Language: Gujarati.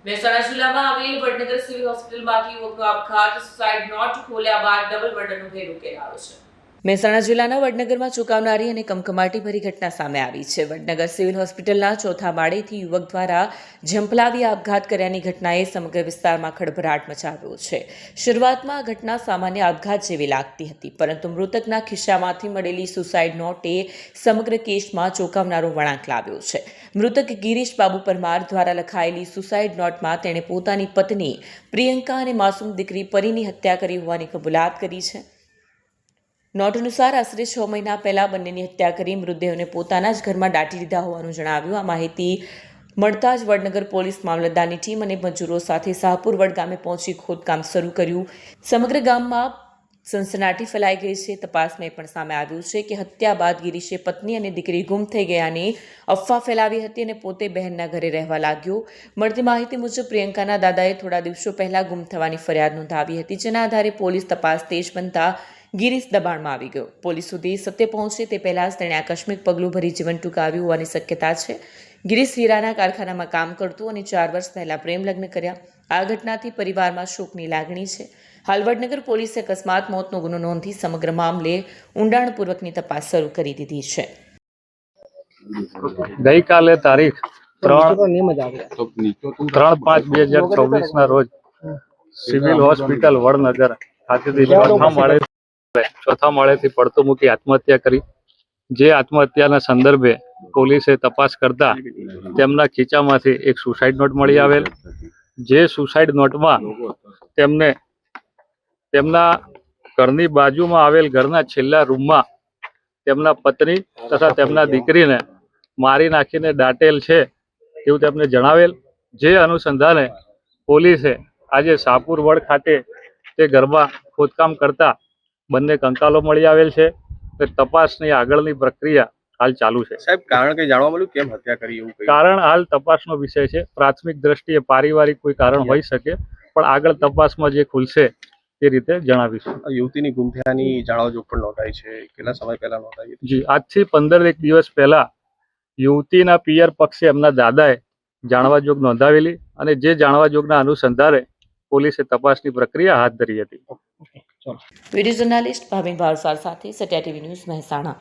મહેસાણા જિલ્લામાં આવેલ વડનગર સિવિલ હોસ્પિટલમાંથી યુવકનો આપઘાત સુસાઇડ નોટ ખોલ્યા બાદ ડબલ મર્ડરનો ભેદ ઉકેલાયો છે. મહેસાણા જિલ્લાના વડનગરમાં ચોંકાવનારી અને કમકમાટીભરી ઘટના સામે આવી છે. વડનગર સિવિલ હોસ્પિટલના ચોથા માળેથી યુવક દ્વારા ઝંપલાવી આપઘાત કર્યાની ઘટનાએ સમગ્ર વિસ્તારમાં ખળભળાટ મચાવ્યો છે. શરૂઆતમાં આ ઘટના સામાન્ય આપઘાત જેવી લાગતી હતી, પરંતુ મૃતકના ખિસ્સામાંથી મળેલી સુસાઇડ નોટે સમગ્ર કેસમાં ચોંકાવનારો વળાંક લાવ્યો છે. મૃતક ગિરીશ બાબુ પરમાર દ્વારા લખાયેલી સુસાઇડ નોટમાં તેણે પોતાની પત્ની પ્રિયંકા અને માસૂમ દીકરી પરીની હત્યા કરી હોવાની કબૂલાત કરી છે. નોટ અનુસાર આશરે 6 મહિના પહેલા બંનેની હત્યા કરી મૃતદેહોને પોતાના જ ઘરમાં દાટી દીધા હોવાનું જણાવ્યું. આ માહિતી મળતા જ વડનગર પોલીસ મામલતદારની ટીમ અને મજૂરો સાથે શાહપુરવડ ગામે પહોંચી ખોદકામ શરૂ કર્યું. સમગ્ર ગામમાં સનસનાટી ફેલાઈ ગઈ છે. તપાસમાં એ પણ સામે આવ્યું છે કે હત્યા બાદ ગિરીશે પત્ની અને દીકરી ગુમ થઈ ગયાની અફવા ફેલાવી હતી અને પોતે બહેનના ઘરે રહેવા લાગ્યો. મળતી માહિતી મુજબ પ્રિયંકાના દાદાએ થોડા દિવસો પહેલા ગુમ થવાની ફરિયાદ નોંધાવી હતી, જેના આધારે પોલીસ તપાસ તેજ બનતા ગિરીશ દબાણમાં આવી ગયો. પોલીસ સુધી સત્ય પહોંચે તે પહેલા જ તેણે આકસ્મિક પગલું ભરી જીવન ટૂંકાવ્યું હોવાની શક્યતા છે. ગિરીશ હીરાના કારખાનામાં કામ કરતો અને 4 વર્ષ પહેલા પ્રેમ લગ્ન કર્યા. આ ઘટનાથી પરિવારમાં શોકની લાગણી છે. હાલ વડનગર પોલીસે અકસ્માત મોતનો ગુનો નોંધી સમગ્ર મામલે ઊંડાણપૂર્વકની તપાસ શરૂ કરી દીધી છે. ગઈકાલે તારીખ 3/5/2024 ના રોજ સિવિલ હોસ્પિટલ વડનગર ખાતેથી ચોથા માળેથી પડતો મૂકી આત્મહત્યા કરી. જે આત્મહત્યાના સંદર્ભે પોલીસે તપાસ કરતા તેમના ખીચામાંથી એક સુસાઇડ નોટ મળી આવેલ. જે સુસાઇડ નોટમાં તેમને તેમના ઘરની બાજુમાં આવેલ ઘરના છેલ્લા રૂમમાં તેમના પત્ની તથા તેમના દીકરીને મારી નાખીને દાટેલ છે એવું તેમને જણાવેલ. જે અનુસંધાને પોલીસે આજે શાહપુરવડ ખાતે તે ઘરમાં ખોદકામ કરતા બંને કંકાલો મળી આવેલ છે. તપાસની આગળની પ્રક્રિયા હાલ ચાલુ છે. સાહેબ, કારણ કઈ જાણવા મળ્યું કેમ હત્યા કરી એવું? કારણ હાલ તપાસનો વિષય છે. પ્રાથમિક દ્રષ્ટિએ પારિવારિક કોઈ કારણ હોઈ શકે, પણ આગળ તપાસમાં જે ખુલશે તે રીતે જણાવીશું. યુવતીની ગુમ થયાની જાણવા પણ નોંધાઈ છે. કેટલા સમય પહેલા નોંધાઈ હતી? જી, આજથી 15 દિવસ પહેલા યુવતીના પિયર પક્ષે એમના દાદાએ જાણવા જોગ નોંધાવેલી અને જે જાણવા જોગના અનુસંધાને પોલીસે તપાસની પ્રક્રિયા હાથ ધરી હતી. વિડીયો જર્નાલિસ્ટ ભાવિન ભારસાર સાથે સત્યા ટીવી ન્યૂઝ મહેસાણા.